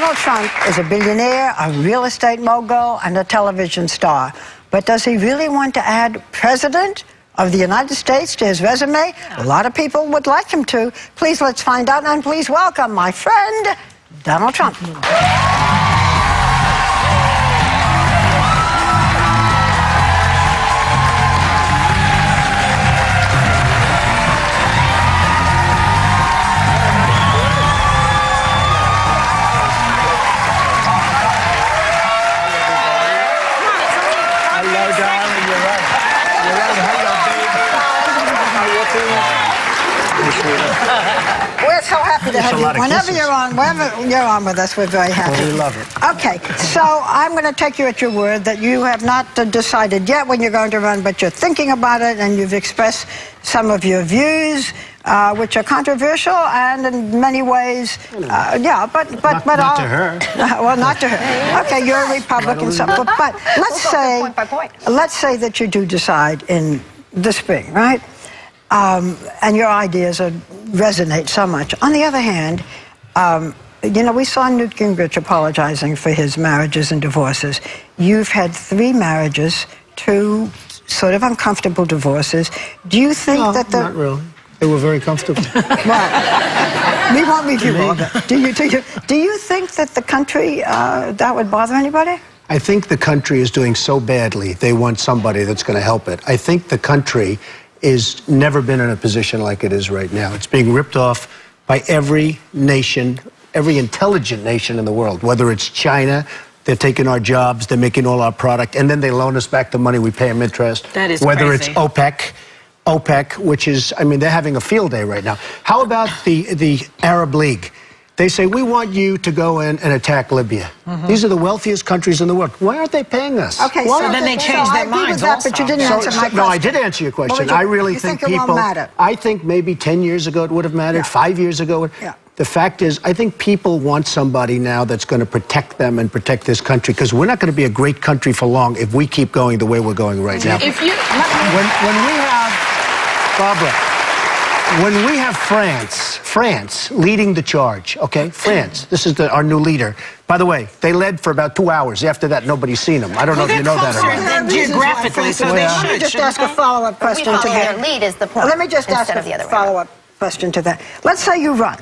Donald Trump is a billionaire, a real estate mogul, and a television star. But does he really want to add President of the United States to his resume? A lot of people would like him to. Please, let's find out, and please welcome my friend, Donald Trump. We're so happy to have you. Whenever you're on with us, we're very happy. Well, we love it. Okay, so I'm going to take you at your word that you have not decided yet when you're going to run, but you're thinking about it, and you've expressed some of your views, which are controversial, and in many ways, yeah, but not to her. Well, not to her. Okay, you're a Republican, so, but let's say that you do decide in the spring, right? And your ideas resonate so much. On the other hand, you know, we saw Newt Gingrich apologizing for his marriages and divorces. You've had 3 marriages, 2 sort of uncomfortable divorces. Do you think that the... not really. They were very comfortable. Well, we won't review all that. Do you think that the country, that would bother anybody? I think the country is doing so badly, they want somebody that's going to help it. I think the country is never been in a position like it is right now. It's being ripped off by every nation, every intelligent nation in the world, whether it's China. They're taking our jobs, they're making all our product, and then they loan us back the money, we pay them interest. That is whether crazy. It's OPEC, which is, I mean, they're having a field day right now. How about the Arab League? They say, we want you to go in and attack Libya. These are the wealthiest countries in the world. Why aren't they paying us? Okay, so then they changed their minds also. But you didn't answer my question. No, I did answer your question. I really think people... it won't matter? I think maybe 10 years ago it would have mattered, 5 years ago. Yeah. The fact is, I think people want somebody now that's going to protect them and protect this country, because we're not going to be a great country for long if we keep going the way we're going right now. If you... When we have... Barbara... When we have France leading the charge, okay? France, this is our new leader. By the way, they led for about 2 hours. After that, nobody's seen them. I don't know if you know that or not. Geographically, so they should. Let me just ask a follow-up question to that. Their lead is the point. Let me just ask a follow-up question to that. Let's say you run.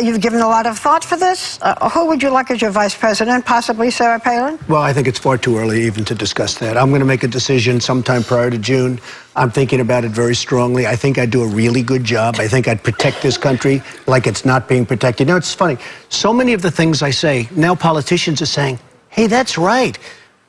You've given a lot of thought for this. Who would you like as your vice president? Possibly Sarah Palin? Well, I think it's far too early even to discuss that. I'm going to make a decision sometime prior to June. I'm thinking about it very strongly. I think I'd do a really good job. I think I'd protect this country like it's not being protected. You know, it's funny. So many of the things I say, now politicians are saying, hey, that's right.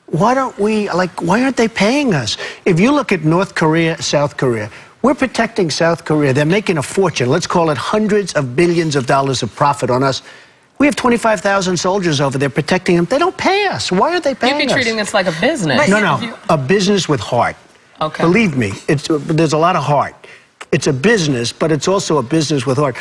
Why don't we, why aren't they paying us? If you look at North Korea, South Korea, we're protecting South Korea. They're making a fortune. Let's call it hundreds of billions of dollars of profit on us. We have 25,000 soldiers over there protecting them. They don't pay us. Why aren't they paying us? You'd be treating this like a business. No, a business with heart. Okay. Believe me, there's a lot of heart. It's a business, but it's also a business with heart.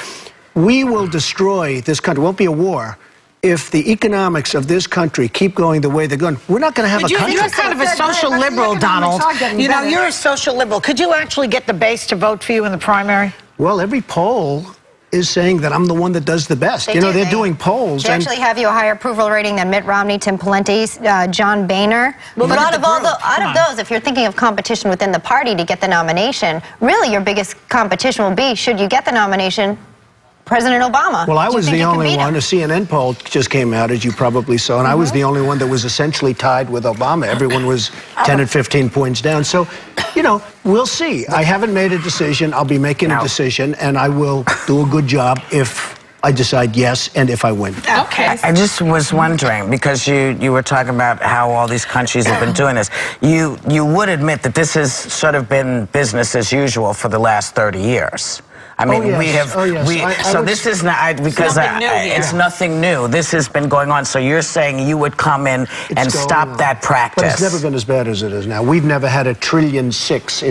We will destroy this country. It won't be a war. If the economics of this country keep going the way they're going, we're not going to have a country. You're kind of a social liberal, Donald. You know, you're a social liberal. Could you actually get the base to vote for you in the primary? Well, every poll is saying that I'm the one that does the best. They're doing polls. They actually have you a higher approval rating than Mitt Romney, Tim Pawlenty, John Boehner. Well, but out of those, if you're thinking of competition within the party to get the nomination, really your biggest competition will be, should you get the nomination, President Obama. Well, I was the only one. A CNN poll just came out, as you probably saw, and I was the only one that was essentially tied with Obama. Everyone was 10 and 15 points down. So, you know, we'll see. I haven't made a decision. I'll be making a decision, and I will do a good job if I decide yes and if I win. Okay. I just was wondering, because you were talking about how all these countries have been doing this. You would admit that this has sort of been business as usual for the last 30 years. I mean, so this is not, because it's nothing new. This has been going on. So you're saying you would come in and stop that practice. But it's never been as bad as it is now. We've never had $1.6 trillion in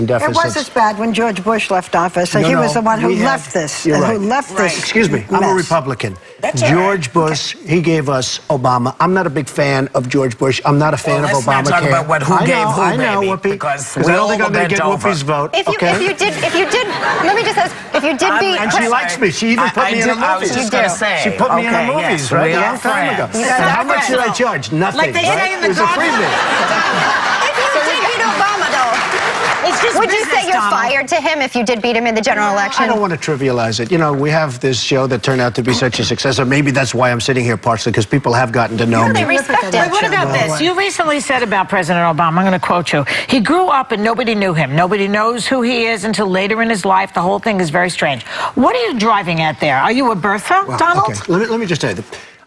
deficits. It was as bad when George Bush left office. So he was the one who left this. You're right. Who left this. Excuse me, I'm a Republican. George Bush, he gave us Obama. I'm not a big fan of George Bush. I'm not a fan of Obamacare. Let's not talk about who gave who, I know, Whoopi. because I don't think I'm going to get Whoopi's vote. If you did Let me just ask, if you did beat... And she likes me. She even put me in her movies. I was just going to say. She put me in her movies, right? A long time ago. How much did I charge? Nothing. Like they say in the It was a freebie. If you did beat Obama, though, It's just would you say you're fired to him if you did beat him in the general election? I don't want to trivialize it. You know, we have this show that turned out to be such a success, or maybe that's why I'm sitting here partially, because people have gotten to know me. They respect it. But what about this? You recently said about President Obama, I'm going to quote you, he grew up and nobody knew him. Nobody knows who he is until later in his life. The whole thing is very strange. What are you driving at there? Are you a Bertha, Donald? Okay, let me just tell you.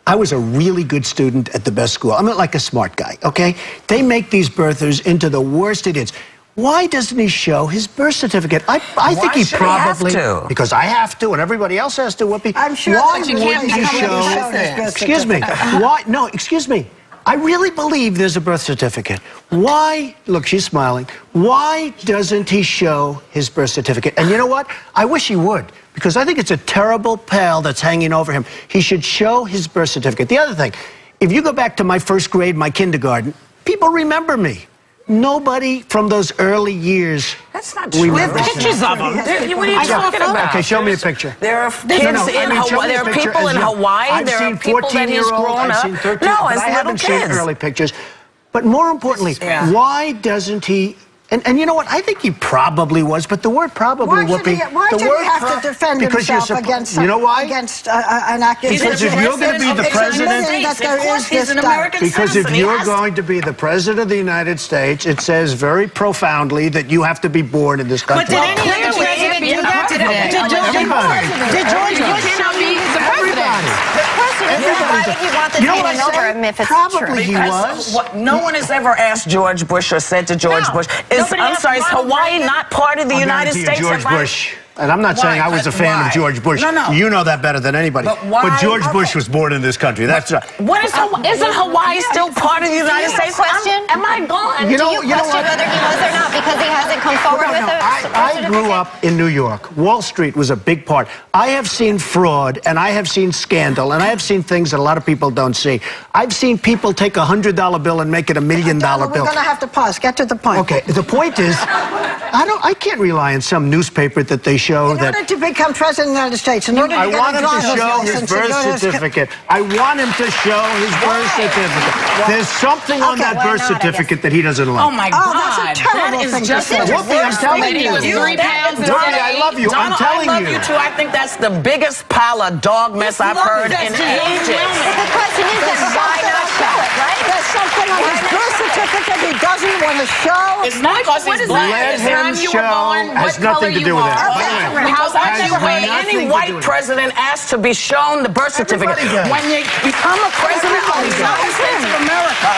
I was a really good student at the best school. I'm not like a smart guy, okay? They make these birthers into the worst idiots. Why doesn't he show his birth certificate? I think he probably... He have to? Because I have to, and everybody else has to, Whoopi. I'm sure why that you wouldn't can't he show... his birth Excuse me. Why? No, excuse me. I really believe there's a birth certificate. Why... Look, she's smiling. Why doesn't he show his birth certificate? And you know what? I wish he would, because I think it's a terrible pall that's hanging over him. He should show his birth certificate. The other thing, if you go back to my first grade, my kindergarten, people remember me. Nobody from those early years. That's not true. We have pictures of him. What are you talking about? Okay, show me a picture. There are kids in Hawaii. There are people in Hawaii. There are people that he's grown up. No, as I haven't seen kids. early pictures. But more importantly, why doesn't he... And you know what? I think he probably was, but the word probably, Whoopi... Why should he have to defend himself against... You know why? Against an accusation. Because if you're going to be the president... Because if you're going to be the president of the United States, it says very profoundly that you have to be born in this country. But did any other president do that? Did George Bush not be the president? Why did he want this hanging over him if it's Probably true? he was. No one has ever asked George Bush or said to George Bush, I'm sorry, is Hawaii not part of the United States? George Bush. And I'm not saying I was a fan of George Bush. No. You know that better than anybody. But George Bush was born in this country. That's right. Isn't Hawaii still part of the United States? Question? Am I gone? You know question whether he was or not because he hasn't come forward with it? I grew up in New York. Wall Street was a big part. I have seen fraud, and I have seen scandal, and I have seen things that a lot of people don't see. I've seen people take a $100 bill and make it $1 million bill. We're going to have to pause. Get to the point. Okay, the point is, I can't rely on some newspaper that they show that... In order to become president of the United States, in order to I want him to show his birth certificate. I want him to show his birth certificate. There's something on that birth certificate that he doesn't like. Oh, my God. That's a terrible thing to say. Whoopi, I'm telling you. He was 3 pounds a Whoopi, day. I love you. I'm telling you. I love you, too. I think that's the biggest pile of dog mess I've heard in ages. The question is then why not show it, right? There's something on his birth certificate he doesn't want to show. It's not because he's black. Let him show. Has nothing to do with that. By the way, Because I think when any white president asks to be shown the birth certificate, when you become a president of the United States of America,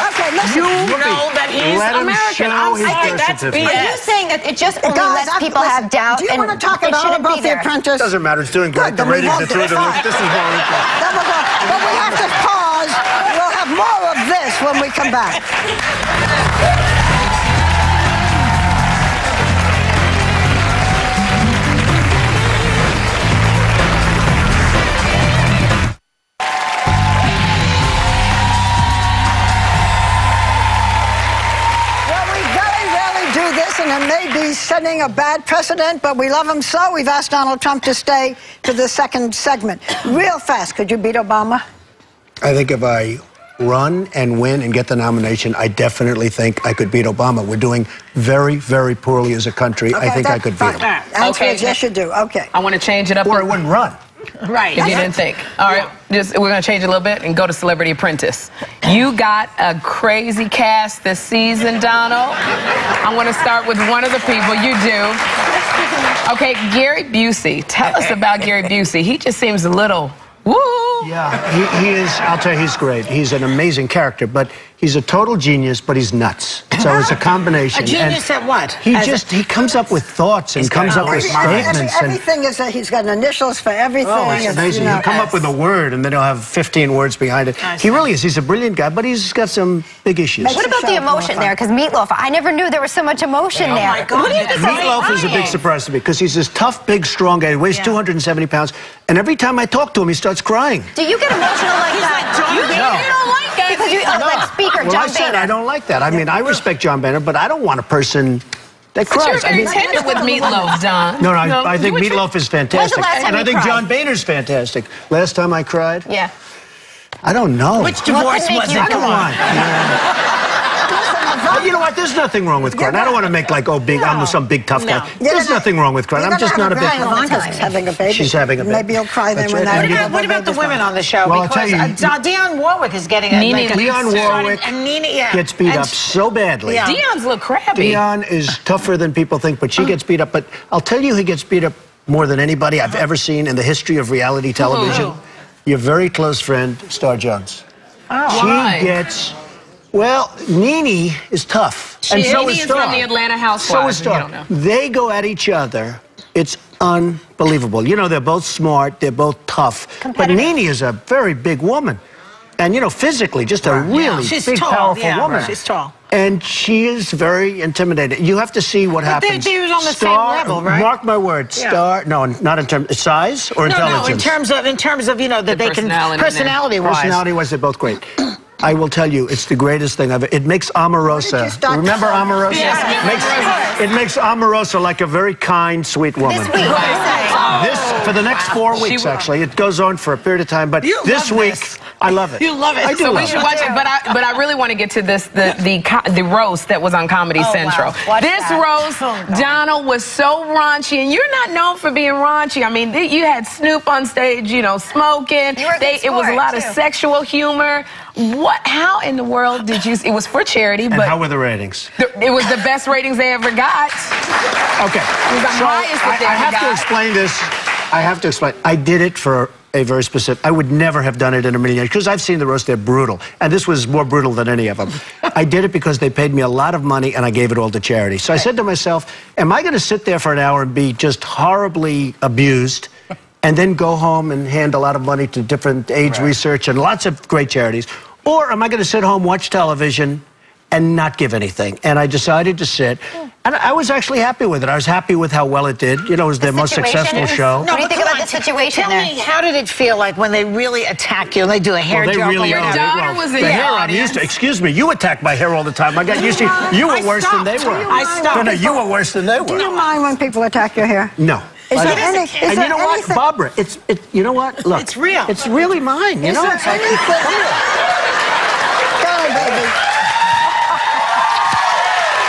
you know that he's American. I think that's BS. Are you saying that it just only lets people have doubt? Do you want to talk at all about The Apprentice? Doesn't matter. It's doing great. The ratings are through the roof. This is boring. But we have to pause. We'll have more of this when we come back. And it may be setting a bad precedent, but we love him so. We've asked Donald Trump to stay for the second segment. Real fast, could you beat Obama? I think if I run and win and get the nomination, I definitely think I could beat Obama. We're doing very, very poorly as a country. I think I could beat him. Answer is yes, you do. Okay. I want to change it up. Or I wouldn't run. Right. If you didn't think. All right, we're going to change it a little bit and go to Celebrity Apprentice. You got a crazy cast this season, Donald. I want to start with one of the people. You do. Okay, Gary Busey. Tell us about Gary Busey. He just seems a little woo. Yeah, he is. I'll tell you, he's great. He's an amazing character, but he's a total genius, but he's nuts. So it's a combination. A genius at what? He comes up with thoughts and comes up with statements. Everything is that he's got initials for everything. Oh, it's amazing. He'll come up with a word, and then he'll have 15 words behind it. He really is. He's a brilliant guy, but he's got some big issues. What about the emotion there? Because Meatloaf, I never knew there was so much emotion there. My God. What do you think? Meatloaf is a big surprise to me, because he's this tough, big, strong guy. He weighs 270 pounds, and every time I talk to him, he starts crying. Do you get emotional like that? You don't like that. Because you, like Speaker John I said Boehner. I don't like that. I mean, I respect John Boehner, but I don't want a person They But you're cried. very tender with Meatloaf, Don. No, I think you- Meatloaf is fantastic. last time And I you think cried? John Boehner's fantastic. Last time I cried? Yeah. I don't know. Which divorce make was you it? Come on. You know what? There's nothing wrong with crying. I don't want to make like, I'm some big tough guy. There's nothing wrong with crying. I'm just not a big... Ivanka's having a baby. She's having a baby. Maybe you'll cry then That's when right. that. What about the women on the show? Well, I'll because tell you, Dionne Warwick is getting Nene Dionne Warwick and Nene, gets beat up so badly. Yeah. Dion's look crabby. Dionne is tougher than people think, but she gets beat up. But I'll tell you who gets beat up more than anybody I've ever seen in the history of reality television. Your very close friend, Star Jones. Why? She gets... Well, Nene is tough. And so Nene is is Star. from the Atlanta Housewives. So is if you Star. don't know. They go at each other. It's unbelievable. You know, they're both smart. They're both tough. But Nene is a very big woman. And, you know, physically, just a really She's big, tall, powerful yeah, woman. She's tall. And she is very intimidating. You have to see what happens. they're on the same Star, level, right? Mark my words. Yeah. Star, no, not in terms of size or intelligence. No, in terms of you know that they can personality-wise. Personality-wise, they're both great. I will tell you, it's the greatest thing I've ever... It makes Omarosa... Remember Omarosa? Yes, it makes Omarosa like a very kind, sweet woman. This week, For the next 4 weeks, actually. It goes on for a period of time, but this week, I love it. You love it. I do So love we should it. watch it, but I really want to get to this the roast that was on Comedy Central. Watch This that. roast, Donald was so raunchy, and you're not known for being raunchy. I mean, you had Snoop on stage, you know, smoking. You were a good It was a sport, lot of too. sexual humor. How in the world did you? It was for charity, And but how were the ratings? it was the best ratings they ever got. Okay. It was the highest that they I ever have to got. explain this. I have to explain. I did it for a very specific... I would never have done it in a million years, because I've seen the roast. They're brutal. And this was more brutal than any of them. I did it because they paid me a lot of money, and I gave it all to charity. So I said to myself, am I going to sit there for an hour and be just horribly abused and then go home and hand a lot of money to different AIDS research and lots of great charities? Or am I going to sit home, watch television, and not give anything? And I decided to sit. And I was actually happy with it. I was happy with how well it did. You know, it was their most successful show. What do you think about the situation Tell there? me, how did it feel like when they really attack you and they do a hair Well, they joke? really on are. your daughter was in the the hair I'm audience. used to. Excuse me, you attack my hair all the time. I got used to you were worse than they were. I stopped. No, you were worse than they Do you were. mind when people attack your hair? No. Is I there don't. any? Is And there you know what, anything? Barbara? You know what? Look, It's real. It's really mine. You Is know, there it's like anything? Go, baby.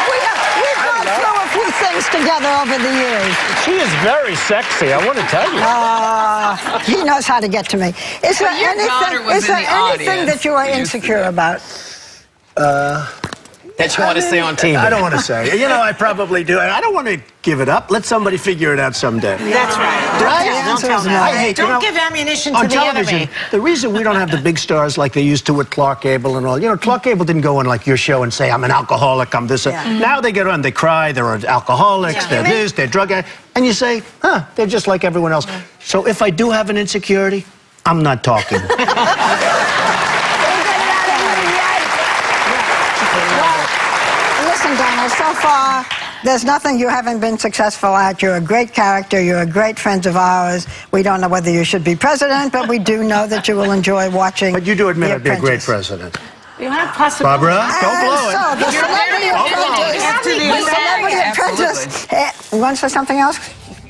We've gone through a few things together over the years. she is very sexy. I want to tell you. He knows how to get to me. Is there your daughter anything? was Is there in the anything audience. that you are insecure about? That you want to say on TV. I don't want to say. You know, I probably do. I don't want to give it up. Let somebody figure it out someday. That's right. Right? Don't tell them. I hate, Don't you know, give ammunition to on the television, enemy. the reason we don't have the big stars like they used to with Clark Gable and all, you know, Clark Gable didn't go on like your show and say, I'm an alcoholic, I'm this. Now they get on, they cry, they're alcoholics, they're this, they're drug addicts. And you say, they're just like everyone else. So if I do have an insecurity, I'm not talking. Listen, Donald, so far, there's nothing you haven't been successful at. You're a great character. You're a great friend of ours. We don't know whether you should be president, but we do know that you will enjoy watching. But you do admit The I'd be a great Apprentice. president. You have possibilities. Barbara, don't blow it. So, the Celebrity Apprentice. You want to say something else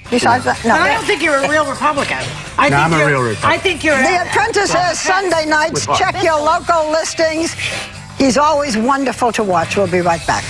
besides that? No. But I don't think you're a real Republican. No, I'm a real Republican. I think you're... The Apprentice airs Sunday nights. With Check your local listings. He's always wonderful to watch. We'll be right back.